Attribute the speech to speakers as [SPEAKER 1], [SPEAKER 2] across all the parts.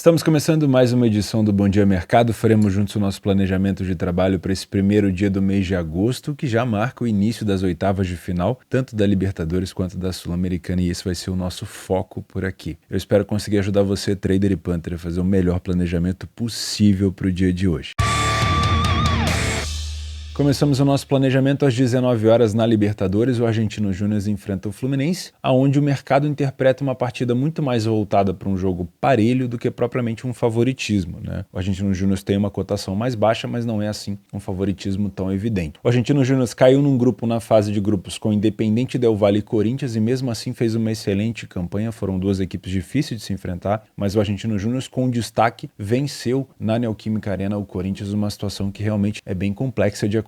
[SPEAKER 1] Estamos começando mais uma edição do Bom Dia Mercado. Faremos juntos o nosso planejamento de trabalho para esse primeiro dia do mês de agosto, que já marca o início das oitavas de final, tanto da Libertadores quanto da Sul-Americana, e esse vai ser o nosso foco por aqui. Eu espero conseguir ajudar você, trader e punter, a fazer o melhor planejamento possível para o dia de hoje. Começamos o nosso planejamento às 19 horas na Libertadores. O Argentino Júnior enfrenta o Fluminense, aonde o mercado interpreta uma partida muito mais voltada para um jogo parelho do que propriamente um favoritismo, né? O Argentino Júnior tem uma cotação mais baixa, mas não é assim um favoritismo tão evidente. O Argentino Júnior caiu num grupo na fase de grupos com Independiente Del Valle e Corinthians e mesmo assim fez uma excelente campanha. Foram duas equipes difíceis de se enfrentar, mas o Argentino Júnior, com destaque, venceu na Neoquímica Arena o Corinthians, uma situação que realmente é bem complexa de acontecer.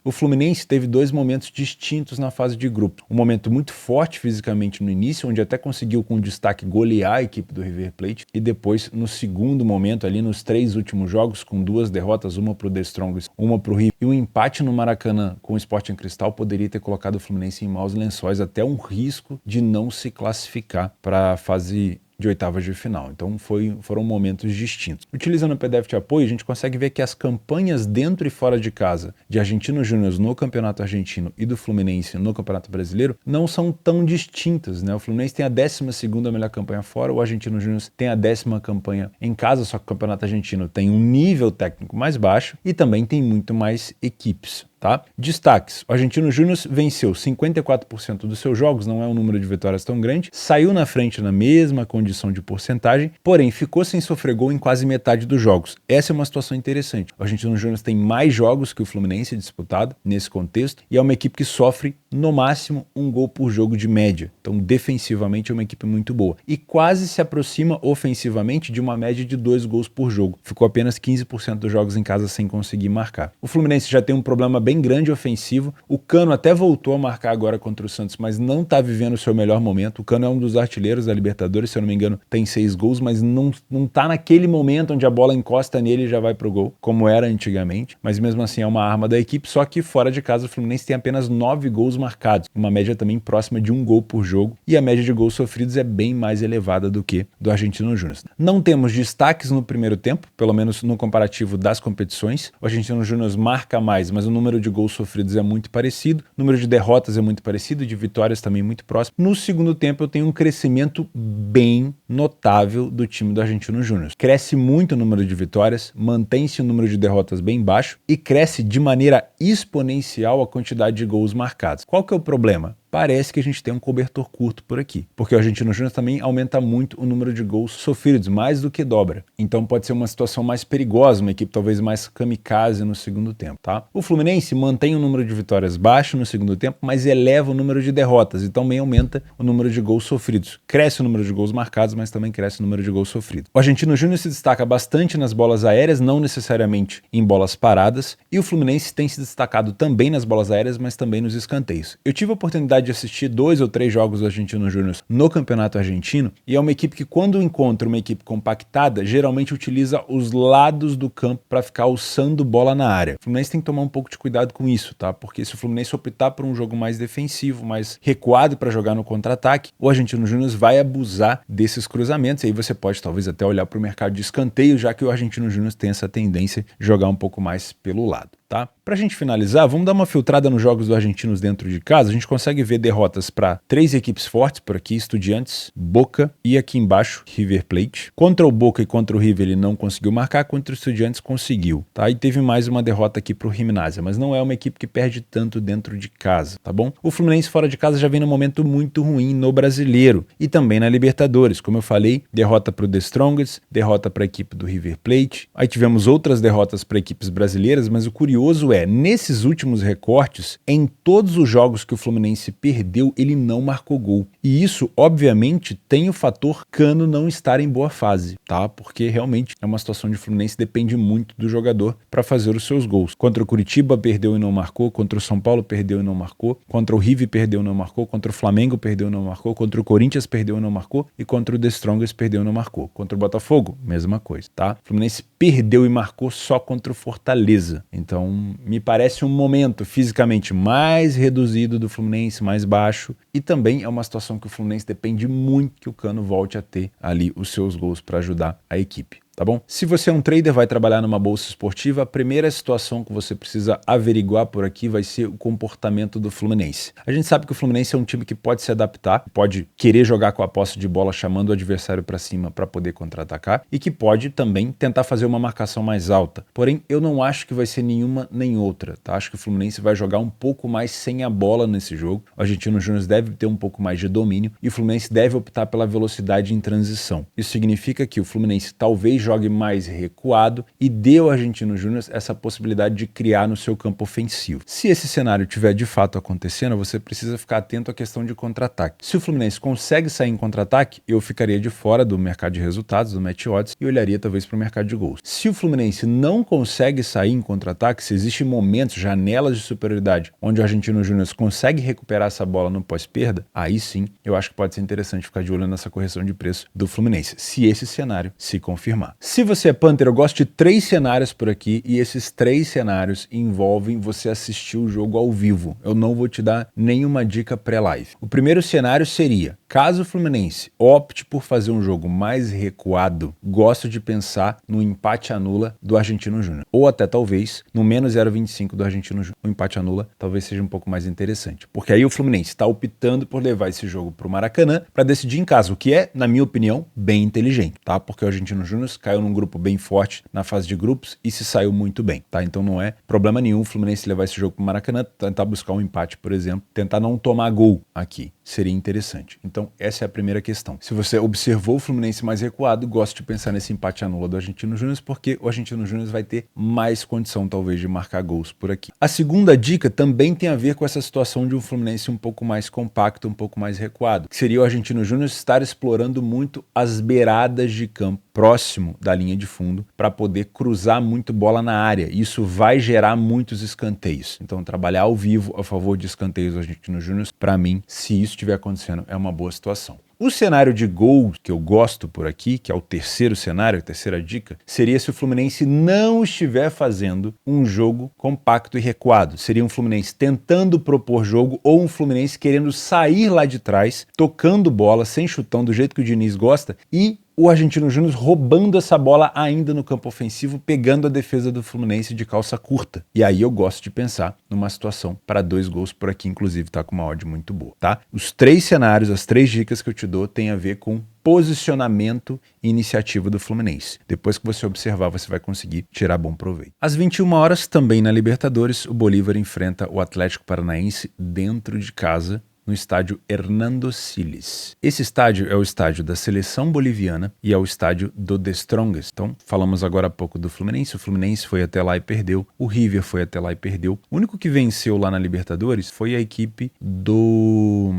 [SPEAKER 1] O Fluminense teve dois momentos distintos na fase de grupo. Um momento muito forte fisicamente no início, onde até conseguiu com destaque golear a equipe do River Plate, e depois no segundo momento, ali nos três últimos jogos, com duas derrotas, uma para o The Strongest, uma para o River, e um empate no Maracanã com o Sporting Cristal poderia ter colocado o Fluminense em maus lençóis, até um risco de não se classificar para a fase de oitavas de final. Então foram momentos distintos. Utilizando o PDF de apoio, a gente consegue ver que as campanhas dentro e fora de casa de Argentinos Júnior no Campeonato Argentino e do Fluminense no Campeonato Brasileiro não são tão distintas, né? O Fluminense tem a 12ª melhor campanha fora, o Argentinos Júnior tem a 10ª campanha em casa, só que o Campeonato Argentino tem um nível técnico mais baixo e também tem muito mais equipes. Tá? Destaques: o Argentino Júnior venceu 54% dos seus jogos, não é um número de vitórias tão grande, saiu na frente na mesma condição de porcentagem, porém ficou sem sofrer gol em quase metade dos jogos. Essa é uma situação interessante. O Argentino Júnior tem mais jogos que o Fluminense disputado nesse contexto e é uma equipe que sofre no máximo um gol por jogo de média. Então defensivamente é uma equipe muito boa e quase se aproxima ofensivamente de uma média de 2 gols por jogo. Ficou apenas 15% dos jogos em casa sem conseguir marcar. O Fluminense já tem um problema bem grande ofensivo. O Cano até voltou a marcar agora contra o Santos, mas não está vivendo o seu melhor momento. O Cano é um dos artilheiros da Libertadores, se eu não me engano, tem 6 gols, mas não está naquele momento onde a bola encosta nele e já vai pro gol, como era antigamente. Mas mesmo assim é uma arma da equipe, só que fora de casa o Fluminense tem apenas 9 gols marcados, uma média também próxima de 1 gol por jogo, e a média de gols sofridos é bem mais elevada do que do Argentino Júnior. Não temos destaques no primeiro tempo, pelo menos no comparativo das competições. O Argentino Júnior marca mais, mas o número de gols sofridos é muito parecido, o número de derrotas é muito parecido, de vitórias também muito próximo. No segundo tempo eu tenho um crescimento bem notável do time do Argentino Júnior. Cresce muito o número de vitórias, mantém-se o número de derrotas bem baixo e cresce de maneira exponencial a quantidade de gols marcados. Qual que é o problema? Parece que a gente tem um cobertor curto por aqui, porque o Argentino Júnior também aumenta muito o número de gols sofridos, mais do que dobra. Então pode ser uma situação mais perigosa, uma equipe talvez mais kamikaze no segundo tempo, tá? O Fluminense mantém o número de vitórias baixo no segundo tempo, mas eleva o número de derrotas e também aumenta o número de gols sofridos. Cresce o número de gols marcados, mas também cresce o número de gols sofridos. O Argentino Júnior se destaca bastante nas bolas aéreas, não necessariamente em bolas paradas, e o Fluminense tem se destacado também nas bolas aéreas, mas também nos escanteios. Eu tive a oportunidade de assistir 2 ou 3 jogos do Argentino Júnior no Campeonato Argentino, e é uma equipe que, quando encontra uma equipe compactada, geralmente utiliza os lados do campo para ficar alçando bola na área. O Fluminense tem que tomar um pouco de cuidado com isso, tá? Porque se o Fluminense optar por um jogo mais defensivo, mais recuado para jogar no contra-ataque, o Argentino Júnior vai abusar desses cruzamentos, e aí você pode talvez até olhar para o mercado de escanteio, já que o Argentino Júnior tem essa tendência de jogar um pouco mais pelo lado. Tá? Pra gente finalizar, vamos dar uma filtrada nos jogos do Argentinos dentro de casa. A gente consegue ver derrotas para 3 equipes fortes por aqui: Estudiantes, Boca e aqui embaixo River Plate. Contra o Boca e contra o River ele não conseguiu marcar, contra o Estudiantes conseguiu, tá? E teve mais uma derrota aqui pro Gimnasia, mas não é uma equipe que perde tanto dentro de casa, tá bom? O Fluminense fora de casa já vem num momento muito ruim no Brasileiro e também na Libertadores. Como eu falei, derrota pro The Strongest, derrota para a equipe do River Plate. Aí tivemos outras derrotas para equipes brasileiras, mas o curioso é, nesses últimos recortes, em todos os jogos que o Fluminense perdeu, ele não marcou gol. E isso, obviamente, tem o fator Cano não estar em boa fase, tá? Porque realmente é uma situação de Fluminense, depende muito do jogador para fazer os seus gols. Contra o Curitiba perdeu e não marcou, contra o São Paulo perdeu e não marcou, contra o River perdeu e não marcou, contra o Flamengo perdeu e não marcou, contra o Corinthians perdeu e não marcou e contra o The Strongest perdeu e não marcou. Contra o Botafogo, mesma coisa, tá? O Fluminense perdeu e marcou só contra o Fortaleza. Então Então, me parece um momento fisicamente mais reduzido do Fluminense, mais baixo, e também é uma situação que o Fluminense depende muito que o Cano volte a ter ali os seus gols para ajudar a equipe. Tá bom? Se você é um trader, vai trabalhar numa bolsa esportiva, a primeira situação que você precisa averiguar por aqui vai ser o comportamento do Fluminense. A gente sabe que o Fluminense é um time que pode se adaptar, pode querer jogar com a posse de bola chamando o adversário para cima para poder contra-atacar e que pode também tentar fazer uma marcação mais alta. Porém, eu não acho que vai ser nenhuma nem outra, tá? Acho que o Fluminense vai jogar um pouco mais sem a bola nesse jogo. O Argentino Júnior deve ter um pouco mais de domínio e o Fluminense deve optar pela velocidade em transição. Isso significa que o Fluminense talvez jogue mais recuado e dê ao Argentino Júnior essa possibilidade de criar no seu campo ofensivo. Se esse cenário tiver de fato acontecendo, você precisa ficar atento à questão de contra-ataque. Se o Fluminense consegue sair em contra-ataque, eu ficaria de fora do mercado de resultados, do match odds, e olharia talvez para o mercado de gols. Se o Fluminense não consegue sair em contra-ataque, se existem momentos, janelas de superioridade, onde o Argentino Júnior consegue recuperar essa bola no pós-perda, aí sim eu acho que pode ser interessante ficar de olho nessa correção de preço do Fluminense, se esse cenário se confirmar. Se você é Panther, eu gosto de 3 cenários por aqui e esses 3 cenários envolvem você assistir o jogo ao vivo. Eu não vou te dar nenhuma dica pré-live. O primeiro cenário seria, caso o Fluminense opte por fazer um jogo mais recuado, gosto de pensar no empate anula do Argentino Júnior. Ou até talvez no menos 0,25 do Argentino Júnior. O empate anula talvez seja um pouco mais interessante. Porque aí o Fluminense está optando por levar esse jogo para o Maracanã para decidir em casa, o que é, na minha opinião, bem inteligente, tá? Porque o Argentino Júnior caiu num grupo bem forte na fase de grupos e se saiu muito bem, tá? Então não é problema nenhum o Fluminense levar esse jogo para o Maracanã, tentar buscar um empate, por exemplo, tentar não tomar gol aqui. Seria interessante. Então, essa é a primeira questão. Se você observou o Fluminense mais recuado, gosto de pensar nesse empate anula do Argentino Júnior, porque o Argentino Júnior vai ter mais condição, talvez, de marcar gols por aqui. A segunda dica também tem a ver com essa situação de um Fluminense um pouco mais compacto, um pouco mais recuado, que seria o Argentino Júnior estar explorando muito as beiradas de campo próximo da linha de fundo para poder cruzar muito bola na área. Isso vai gerar muitos escanteios. Então, trabalhar ao vivo a favor de escanteios do Argentino Júnior, para mim, se isso estiver acontecendo, é uma boa situação. O cenário de gol que eu gosto por aqui, que é o terceiro cenário, a terceira dica, seria se o Fluminense não estiver fazendo um jogo compacto e recuado. Seria um Fluminense tentando propor jogo ou um Fluminense querendo sair lá de trás, tocando bola, sem chutão, do jeito que o Diniz gosta, e o Argentino Júnior roubando essa bola ainda no campo ofensivo, pegando a defesa do Fluminense de calça curta. E aí eu gosto de pensar numa situação para 2 gols por aqui, inclusive tá com uma odd muito boa, tá? Os 3 cenários, as 3 dicas que eu te dou têm a ver com posicionamento e iniciativa do Fluminense. Depois que você observar, você vai conseguir tirar bom proveito. Às 21 horas, também na Libertadores, o Bolívar enfrenta o Atlético Paranaense dentro de casa, no estádio Hernando Siles. Esse estádio é o estádio da seleção boliviana e é o estádio do The Strongest. Então, falamos agora há pouco do Fluminense. O Fluminense foi até lá e perdeu. O River foi até lá e perdeu. O único que venceu lá na Libertadores foi a equipe do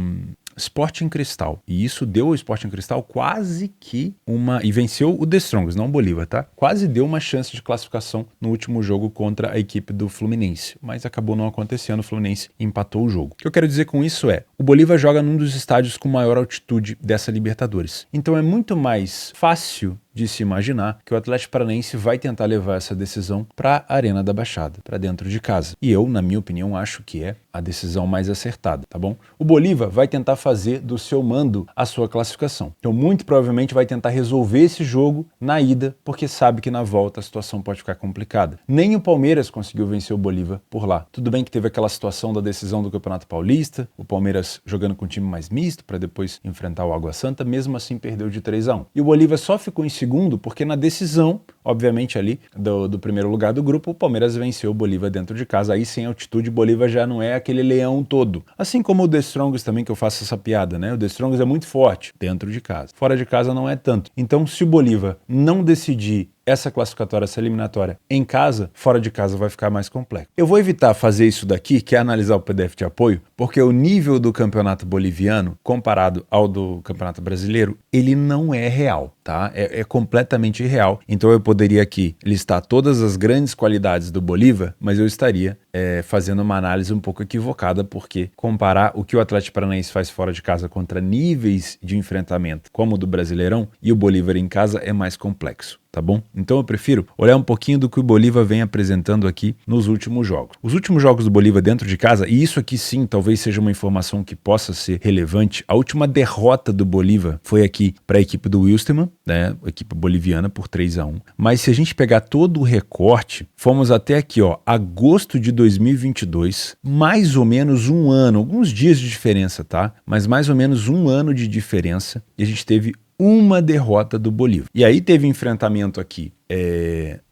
[SPEAKER 1] Sporting Cristal. E isso deu ao Sporting Cristal quase que uma... E venceu o The Strongest, não o Bolívar, tá? Quase deu uma chance de classificação no último jogo contra a equipe do Fluminense. Mas acabou não acontecendo, o Fluminense empatou o jogo. O que eu quero dizer com isso é, o Bolívar joga num dos estádios com maior altitude dessa Libertadores. Então é muito mais fácil de se imaginar que o Atlético Paranaense vai tentar levar essa decisão para a Arena da Baixada, para dentro de casa. E eu, na minha opinião, acho que é a decisão mais acertada, tá bom? O Bolívar vai tentar fazer do seu mando a sua classificação. Então, muito provavelmente vai tentar resolver esse jogo na ida, porque sabe que na volta a situação pode ficar complicada. Nem o Palmeiras conseguiu vencer o Bolívar por lá. Tudo bem que teve aquela situação da decisão do Campeonato Paulista, o Palmeiras jogando com um time mais misto para depois enfrentar o Água Santa, mesmo assim perdeu de 3-1. E o Bolívar só ficou em segundo porque na decisão, obviamente ali, do primeiro lugar do grupo, o Palmeiras venceu o Bolívar dentro de casa. Aí sem altitude, o Bolívar já não é aquele leão todo. Assim como o The Strongest também, que eu faço essa piada, né? O The Strongest é muito forte dentro de casa. Fora de casa não é tanto. Então, se o Bolívar não decidir essa classificatória, essa eliminatória em casa, fora de casa vai ficar mais complexo. Eu vou evitar fazer isso daqui, que é analisar o PDF de apoio, porque o nível do campeonato boliviano, comparado ao do campeonato brasileiro, ele não é real, tá? É completamente irreal. Então eu poderia aqui listar todas as grandes qualidades do Bolívar, mas eu estaria fazendo uma análise um pouco equivocada, porque comparar o que o Atlético Paranaense faz fora de casa contra níveis de enfrentamento, como o do Brasileirão, e o Bolívar em casa é mais complexo. tá bom? Então eu prefiro olhar um pouquinho do que o Bolívar vem apresentando aqui nos últimos jogos. Os últimos jogos do Bolívar dentro de casa, e isso aqui sim, talvez seja uma informação que possa ser relevante, a última derrota do Bolívar foi aqui para a equipe do Wilstermann, né, a equipe boliviana por 3-1. Mas se a gente pegar todo o recorte, fomos até aqui, ó, agosto de 2022, mais ou menos um ano, alguns dias de diferença, tá? Mas mais ou menos um ano de diferença, e a gente teve uma derrota do Bolívar. E aí teve enfrentamento aqui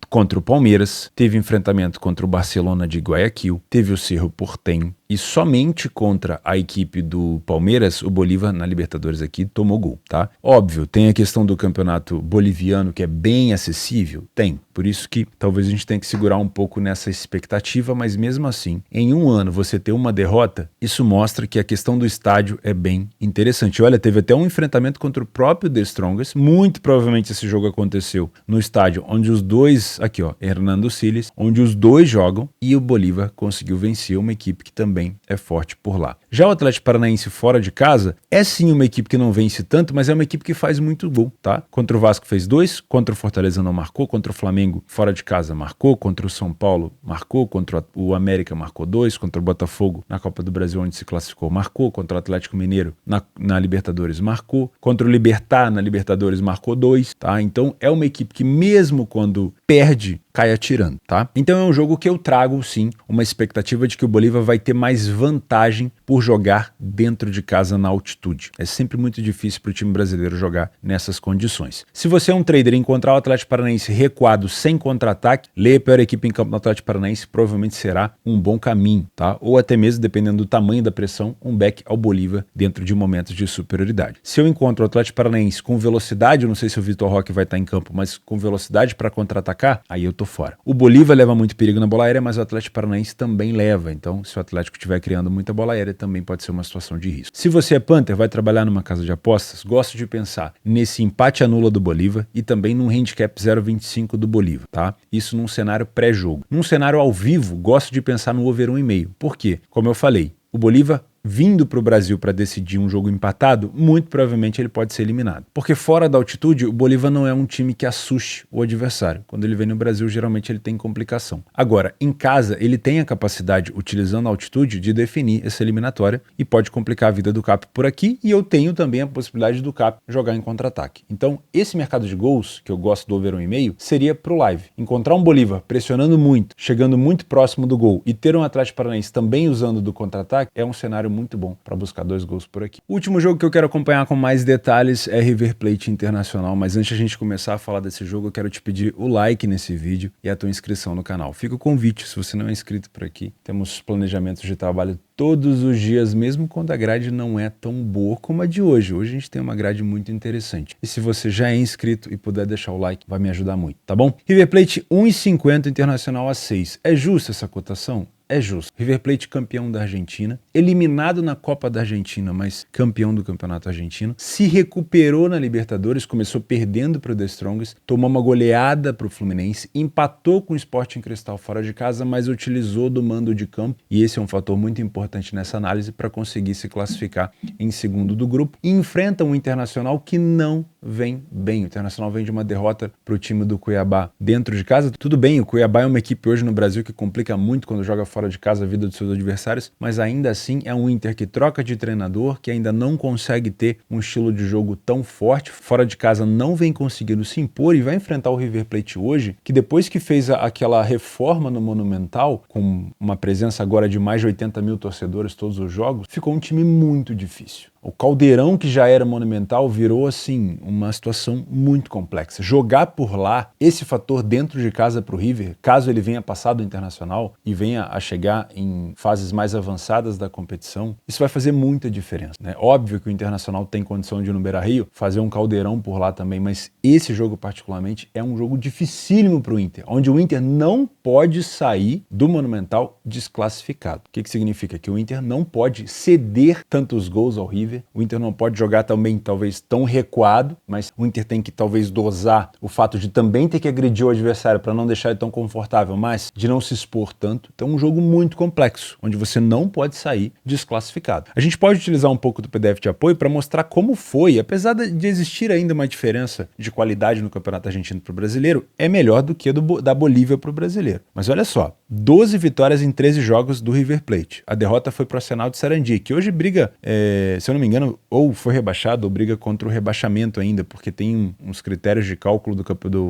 [SPEAKER 1] contra o Palmeiras, teve enfrentamento contra o Barcelona de Guayaquil, teve o Cerro Porteño, e somente contra a equipe do Palmeiras, o Bolívar na Libertadores aqui tomou gol, tá? Óbvio, tem a questão do campeonato boliviano que é bem acessível, tem. Por isso que talvez a gente tenha que segurar um pouco nessa expectativa, mas mesmo assim, em um ano você ter uma derrota, isso mostra que a questão do estádio é bem interessante. Olha, teve até um enfrentamento contra o próprio The Strongest, muito provavelmente esse jogo aconteceu no estádio onde os dois, aqui ó, Hernando Siles, onde os dois jogam, e o Bolívar conseguiu vencer uma equipe que também é forte por lá. Já o Atlético Paranaense fora de casa é sim uma equipe que não vence tanto, mas é uma equipe que faz muito gol, tá? Contra o Vasco fez 2, contra o Fortaleza não marcou, contra o Flamengo fora de casa marcou, contra o São Paulo marcou, contra o América marcou 2, contra o Botafogo na Copa do Brasil onde se classificou marcou, contra o Atlético Mineiro na Libertadores marcou, contra o Libertad na Libertadores marcou 2, tá? Então é uma equipe que mesmo quando perde, cai atirando, tá? Então é um jogo que eu trago, sim, uma expectativa de que o Bolívar vai ter mais vantagem por jogar dentro de casa na altitude. É sempre muito difícil para o time brasileiro jogar nessas condições. Se você é um trader e encontrar o Atlético Paranaense recuado sem contra-ataque, ler a pior equipe em campo no Atlético Paranaense provavelmente será um bom caminho, tá? Ou até mesmo, dependendo do tamanho da pressão, um back ao Bolívar dentro de momentos de superioridade. Se eu encontro o Atlético Paranaense com velocidade, eu não sei se o Vitor Roque vai estar em campo, mas com velocidade para contra-atacar, aí eu tô fora. O Bolívar leva muito perigo na bola aérea, mas o Atlético Paranaense também leva. Então, se o Atlético estiver criando muita bola aérea, também pode ser uma situação de risco. Se você é Panther, vai trabalhar numa casa de apostas, gosto de pensar nesse empate anula do Bolívar e também num handicap 0,25 do Bolívar, tá? Isso num cenário pré-jogo. Num cenário ao vivo, gosto de pensar no over 1,5. Por quê? Como eu falei, o Bolívar vindo para o Brasil para decidir um jogo empatado, muito provavelmente ele pode ser eliminado. Porque fora da altitude, o Bolívar não é um time que assuste o adversário. Quando ele vem no Brasil, geralmente ele tem complicação. Agora, em casa, ele tem a capacidade, utilizando a altitude, de definir essa eliminatória e pode complicar a vida do Cap por aqui, e eu tenho também a possibilidade do Cap jogar em contra-ataque. Então, esse mercado de gols, que eu gosto do over 1,5, seria pro live. Encontrar um Bolívar pressionando muito, chegando muito próximo do gol e ter um Atlético Paranaense também usando do contra-ataque é um cenário muito bom para buscar 2 gols por aqui. O último jogo que eu quero acompanhar com mais detalhes é River Plate Internacional, mas antes de a gente começar a falar desse jogo, eu quero te pedir o like nesse vídeo e a tua inscrição no canal. Fica o convite, se você não é inscrito por aqui, temos planejamentos de trabalho todos os dias, mesmo quando a grade não é tão boa como a de hoje. Hoje a gente tem uma grade muito interessante. E se você já é inscrito e puder deixar o like, vai me ajudar muito, tá bom? River Plate 1,50, Internacional a 6. É justa essa cotação? É justo. River Plate campeão da Argentina, eliminado na Copa da Argentina, mas campeão do Campeonato Argentino, se recuperou na Libertadores, começou perdendo para o The Strongest, tomou uma goleada para o Fluminense, empatou com o Sporting Cristal fora de casa, mas utilizou do mando de campo, e esse é um fator muito importante nessa análise para conseguir se classificar em segundo do grupo, e enfrenta um Internacional que não vem bem. O Internacional vem de uma derrota para o time do Cuiabá dentro de casa. Tudo bem, o Cuiabá é uma equipe hoje no Brasil que complica muito quando joga fora de casa a vida dos seus adversários, mas ainda assim é um Inter que troca de treinador, que ainda não consegue ter um estilo de jogo tão forte, fora de casa não vem conseguindo se impor e vai enfrentar o River Plate hoje, que depois que fez aquela reforma no Monumental, com uma presença agora de mais de 80 mil torcedores todos os jogos, ficou um time muito difícil. O Caldeirão, que já era monumental, virou, assim, uma situação muito complexa. Jogar por lá, esse fator dentro de casa para o River, caso ele venha passar do Internacional e venha a chegar em fases mais avançadas da competição, isso vai fazer muita diferença, né? Óbvio que o Internacional tem condição de ir no Beira-Rio, fazer um Caldeirão por lá também, mas esse jogo particularmente é um jogo dificílimo para o Inter, onde o Inter não pode sair do Monumental desclassificado. O que significa? Que o Inter não pode ceder tantos gols ao River River. O Inter não pode jogar também, talvez, tão recuado, mas o Inter tem que, talvez, dosar o fato de também ter que agredir o adversário para não deixar ele tão confortável, mas de não se expor tanto. Então, é um jogo muito complexo, onde você não pode sair desclassificado. A gente pode utilizar um pouco do PDF de apoio para mostrar como foi, apesar de existir ainda uma diferença de qualidade no Campeonato Argentino para o brasileiro, é melhor do que da Bolívia para o brasileiro. Mas olha só, 12 vitórias em 13 jogos do River Plate. A derrota foi para o Arsenal de Sarandi, que hoje briga, se eu não me engano, ou foi rebaixado ou briga contra o rebaixamento ainda, porque tem uns critérios de cálculo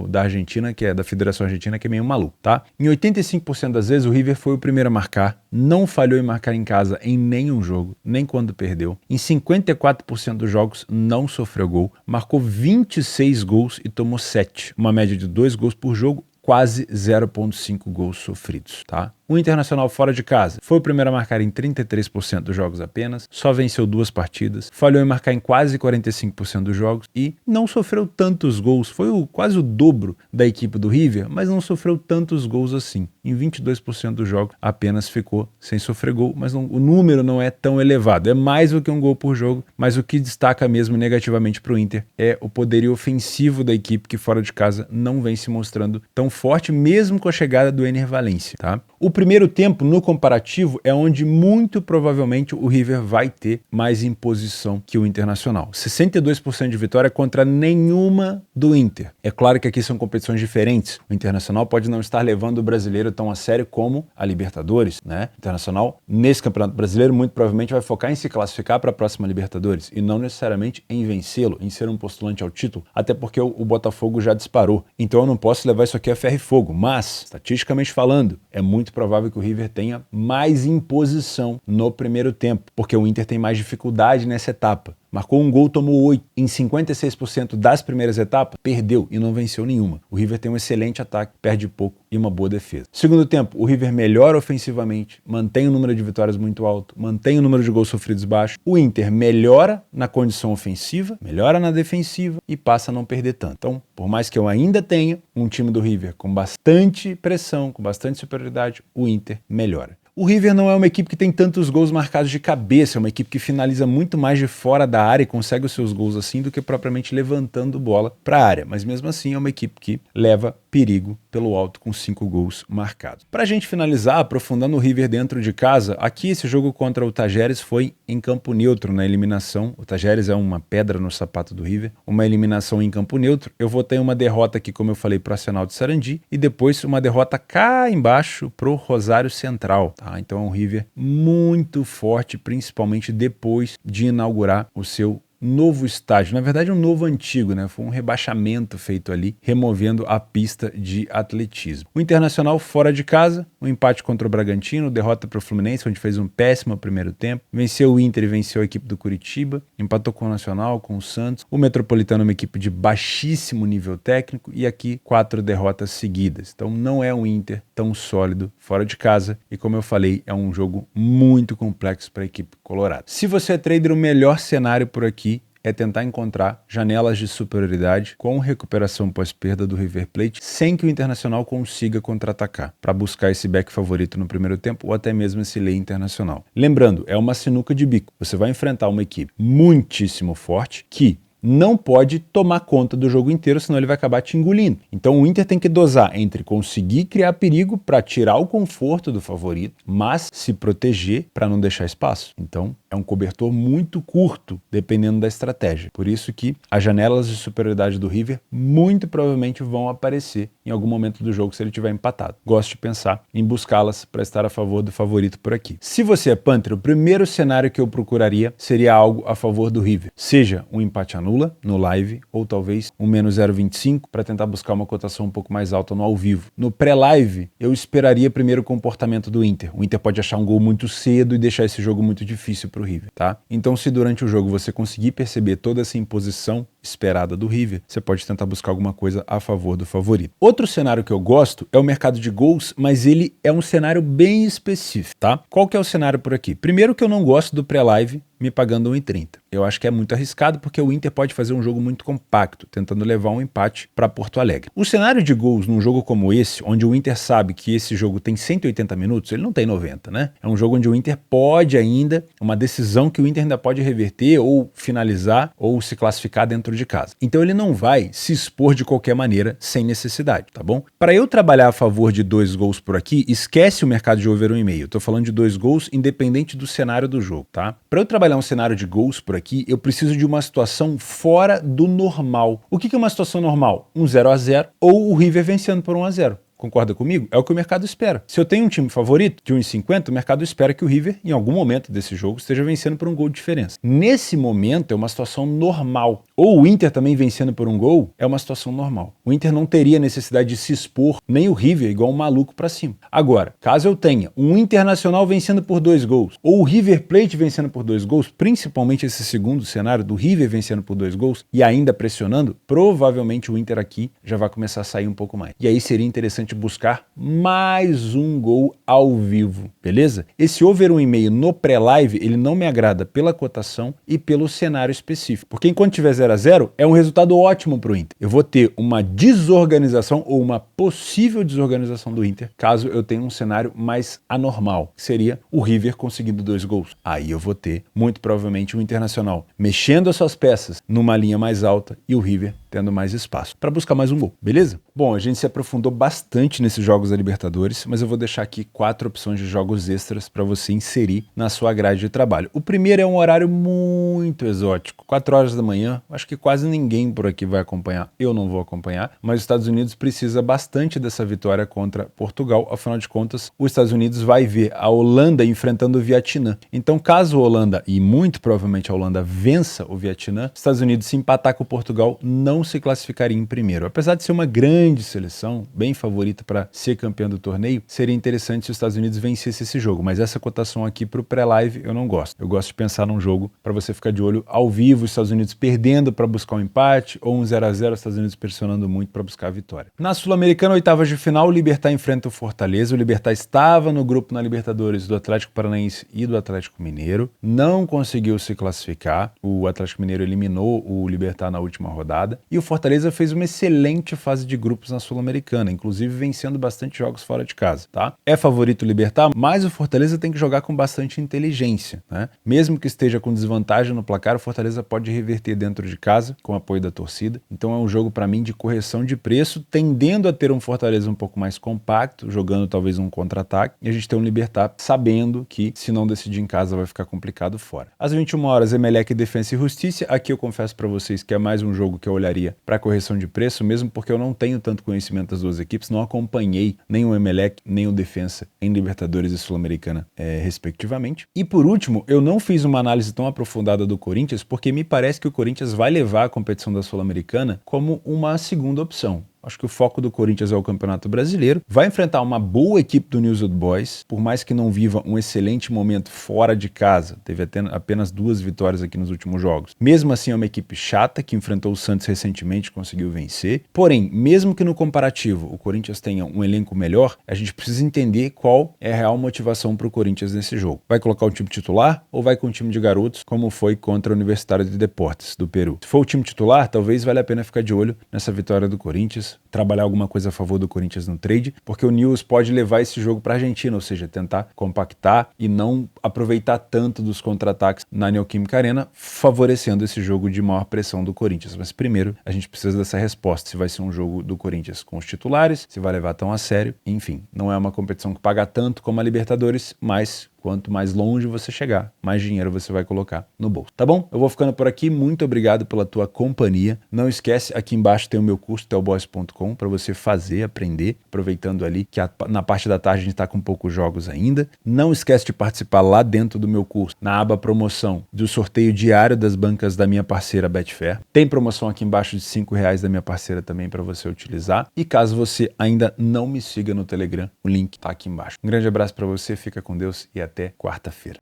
[SPEAKER 1] da Argentina, que é da Federação Argentina, que é meio maluco, tá? Em 85% das vezes, o River foi o primeiro a marcar, não falhou em marcar em casa em nenhum jogo, nem quando perdeu. Em 54% dos jogos, não sofreu gol, marcou 26 gols e tomou 7, uma média de 2 gols por jogo, quase 0,5 gols sofridos, tá? O Internacional fora de casa foi o primeiro a marcar em 33% dos jogos apenas, só venceu 2 partidas, falhou em marcar em quase 45% dos jogos e não sofreu tantos gols, foi quase o dobro da equipe do River, mas não sofreu tantos gols assim. Em 22% dos jogos apenas ficou sem sofrer gol, mas o número não é tão elevado, é mais do que um gol por jogo, mas o que destaca mesmo negativamente para o Inter é o poderio ofensivo da equipe que fora de casa não vem se mostrando tão forte, mesmo com a chegada do Ener Valencia, tá? O primeiro tempo, no comparativo, é onde muito provavelmente o River vai ter mais imposição que o Internacional. 62% de vitória contra nenhuma do Inter. É claro que aqui são competições diferentes. O Internacional pode não estar levando o brasileiro tão a sério como a Libertadores, né? O Internacional, nesse Campeonato Brasileiro, muito provavelmente vai focar em se classificar para a próxima Libertadores e não necessariamente em vencê-lo, em ser um postulante ao título, até porque o Botafogo já disparou. Então eu não posso levar isso aqui a ferro e fogo, mas, estatisticamente falando, é muito provável que o River tenha mais imposição no primeiro tempo, porque o Inter tem mais dificuldade nessa etapa. Marcou um gol, tomou 8. Em 56% das primeiras etapas, perdeu e não venceu nenhuma. O River tem um excelente ataque, perde pouco e uma boa defesa. Segundo tempo, o River melhora ofensivamente, mantém o número de vitórias muito alto, mantém o número de gols sofridos baixo. O Inter melhora na condição ofensiva, melhora na defensiva e passa a não perder tanto. Então, por mais que eu ainda tenha um time do River com bastante pressão, com bastante superioridade, o Inter melhora. O River não é uma equipe que tem tantos gols marcados de cabeça, é uma equipe que finaliza muito mais de fora da área e consegue os seus gols assim do que propriamente levantando bola para a área. Mas mesmo assim é uma equipe que leva perigo pelo alto com 5 gols marcados. Para a gente finalizar, aprofundando o River dentro de casa, aqui esse jogo contra o Tajeres foi em campo neutro na eliminação. O Tajeres é uma pedra no sapato do River, uma eliminação em campo neutro. Eu vou ter uma derrota aqui, como eu falei, para o Arsenal de Sarandi e depois uma derrota cá embaixo para o Rosário Central. Tá? Então é um River muito forte, principalmente depois de inaugurar o seu novo estádio, na verdade um novo antigo, né? Foi um rebaixamento feito ali, removendo a pista de atletismo. O Internacional fora de casa, um empate contra o Bragantino, derrota para o Fluminense, onde fez um péssimo primeiro tempo, venceu o Inter e venceu a equipe do Curitiba, empatou com o Nacional, com o Santos, o Metropolitano é uma equipe de baixíssimo nível técnico e aqui 4 derrotas seguidas. Então não é um Inter tão sólido fora de casa e, como eu falei, é um jogo muito complexo para a equipe colorada. Se você é trader, o melhor cenário por aqui é tentar encontrar janelas de superioridade com recuperação pós-perda do River Plate sem que o Internacional consiga contra-atacar, para buscar esse back favorito no primeiro tempo ou até mesmo esse lei internacional. Lembrando, é uma sinuca de bico. Você vai enfrentar uma equipe muitíssimo forte que não pode tomar conta do jogo inteiro, senão ele vai acabar te engolindo. Então o Inter tem que dosar entre conseguir criar perigo para tirar o conforto do favorito, mas se proteger para não deixar espaço. Então é um cobertor muito curto, dependendo da estratégia. Por isso que as janelas de superioridade do River muito provavelmente vão aparecer em algum momento do jogo se ele tiver empatado. Gosto de pensar em buscá-las para estar a favor do favorito por aqui. Se você é Panther, o primeiro cenário que eu procuraria seria algo a favor do River. Seja um empate a nula no live ou talvez um menos 0,25 para tentar buscar uma cotação um pouco mais alta no ao vivo. No pré-live, eu esperaria primeiro o comportamento do Inter. O Inter pode achar um gol muito cedo e deixar esse jogo muito difícil para o River, tá? Então, se durante o jogo você conseguir perceber toda essa imposição esperada do River, você pode tentar buscar alguma coisa a favor do favorito. Outro cenário que eu gosto é o mercado de gols, mas ele é um cenário bem específico, tá? Qual que é o cenário por aqui? Primeiro que eu não gosto do pré-live me pagando 1,30. Eu acho que é muito arriscado porque o Inter pode fazer um jogo muito compacto, tentando levar um empate para Porto Alegre. O cenário de gols num jogo como esse, onde o Inter sabe que esse jogo tem 180 minutos, ele não tem 90, né? É um jogo onde o Inter pode ainda, uma decisão que o Inter ainda pode reverter ou finalizar ou se classificar dentro de casa. Então ele não vai se expor de qualquer maneira sem necessidade, tá bom? Para eu trabalhar a favor de 2 gols por aqui, esquece o mercado de over 1,5. Eu tô falando de 2 gols independente do cenário do jogo, tá? Para eu trabalhar um cenário de gols por aqui, eu preciso de uma situação fora do normal. O que é uma situação normal? Um 0-0 ou o River vencendo por 1-0. Concorda comigo? É o que o mercado espera. Se eu tenho um time favorito de 1,50, o mercado espera que o River, em algum momento desse jogo, esteja vencendo por um gol de diferença. Nesse momento, é uma situação normal. Ou o Inter também vencendo por um gol, é uma situação normal. O Inter não teria necessidade de se expor, nem o River, igual um maluco pra cima. Agora, caso eu tenha um Internacional vencendo por 2 gols, ou o River Plate vencendo por 2 gols, principalmente esse segundo cenário do River vencendo por 2 gols e ainda pressionando, provavelmente o Inter aqui já vai começar a sair um pouco mais. E aí seria interessante buscar mais um gol ao vivo, beleza? Esse over 1,5 no pré-live, ele não me agrada pela cotação e pelo cenário específico, porque enquanto tiver 0-0, é um resultado ótimo para o Inter. Eu vou ter uma desorganização ou uma possível desorganização do Inter, caso eu tenha um cenário mais anormal, que seria o River conseguindo 2 gols. Aí eu vou ter, muito provavelmente, o Internacional mexendo as suas peças numa linha mais alta e o River tendo mais espaço para buscar mais um gol, beleza? Bom, a gente se aprofundou bastante nesses jogos da Libertadores, mas eu vou deixar aqui 4 opções de jogos extras para você inserir na sua grade de trabalho. O primeiro é um horário muito exótico, 4 horas da manhã, acho que quase ninguém por aqui vai acompanhar, eu não vou acompanhar, mas os Estados Unidos precisa bastante dessa vitória contra Portugal, afinal de contas, os Estados Unidos vai ver a Holanda enfrentando o Vietnã. Então, caso a Holanda, e muito provavelmente a Holanda, vença o Vietnã, os Estados Unidos se empatar com Portugal, não se classificaria em primeiro. Apesar de ser uma grande seleção, bem favorita para ser campeã do torneio, seria interessante se os Estados Unidos vencesse esse jogo, mas essa cotação aqui para o pré-live eu não gosto. Eu gosto de pensar num jogo para você ficar de olho ao vivo, os Estados Unidos perdendo para buscar um empate ou um 0-0, os Estados Unidos pressionando muito para buscar a vitória. Na Sul-Americana, oitavas de final, o Libertad enfrenta o Fortaleza. O Libertad estava no grupo na Libertadores do Atlético Paranaense e do Atlético Mineiro, não conseguiu se classificar. O Atlético Mineiro eliminou o Libertad na última rodada e o Fortaleza fez uma excelente fase de grupos na Sul-Americana, inclusive vencendo bastante jogos fora de casa, tá? É favorito o Libertad, mas o Fortaleza tem que jogar com bastante inteligência, né? Mesmo que esteja com desvantagem no placar, o Fortaleza pode reverter dentro de casa, com o apoio da torcida. Então é um jogo para mim de correção de preço, tendendo a ter um Fortaleza um pouco mais compacto, jogando talvez um contra-ataque, e a gente tem um Libertad sabendo que se não decidir em casa vai ficar complicado fora. Às 21 horas, Emelec, Defensa e Justiça. Aqui eu confesso para vocês que é mais um jogo que eu olharia para correção de preço, mesmo porque eu não tenho tanto conhecimento das duas equipes, não acompanhei nem o Emelec, nem o Defensa em Libertadores e Sul-Americana, respectivamente. E por último, eu não fiz uma análise tão aprofundada do Corinthians, porque me parece que o Corinthians vai levar a competição da Sul-Americana como uma segunda opção. Acho que o foco do Corinthians é o Campeonato Brasileiro. Vai enfrentar uma boa equipe do News Old Boys, por mais que não viva um excelente momento fora de casa. Teve apenas 2 vitórias aqui nos últimos jogos. Mesmo assim, é uma equipe chata, que enfrentou o Santos recentemente e conseguiu vencer. Porém, mesmo que no comparativo o Corinthians tenha um elenco melhor, a gente precisa entender qual é a real motivação para o Corinthians nesse jogo. Vai colocar o time titular ou vai com um time de garotos, como foi contra o Universitário de Deportes, do Peru? Se for o time titular, talvez valha a pena ficar de olho nessa vitória do Corinthians, trabalhar alguma coisa a favor do Corinthians no trade, porque o News pode levar esse jogo para a Argentina, ou seja, tentar compactar e não aproveitar tanto dos contra-ataques na Neoquímica Arena, favorecendo esse jogo de maior pressão do Corinthians. Mas primeiro, a gente precisa dessa resposta, se vai ser um jogo do Corinthians com os titulares, se vai levar tão a sério, enfim, não é uma competição que paga tanto como a Libertadores, mas quanto mais longe você chegar, mais dinheiro você vai colocar no bolso, tá bom? Eu vou ficando por aqui, muito obrigado pela tua companhia. Não esquece, aqui embaixo tem o meu curso, telboss.com, para você fazer, aprender, aproveitando ali que na parte da tarde a gente está com poucos jogos ainda. Não esquece de participar lá dentro do meu curso, na aba promoção, do sorteio diário das bancas da minha parceira Betfair. Tem promoção aqui embaixo de R$5 da minha parceira também para você utilizar. E caso você ainda não me siga no Telegram, o link tá aqui embaixo. Um grande abraço para você, fica com Deus e até quarta-feira.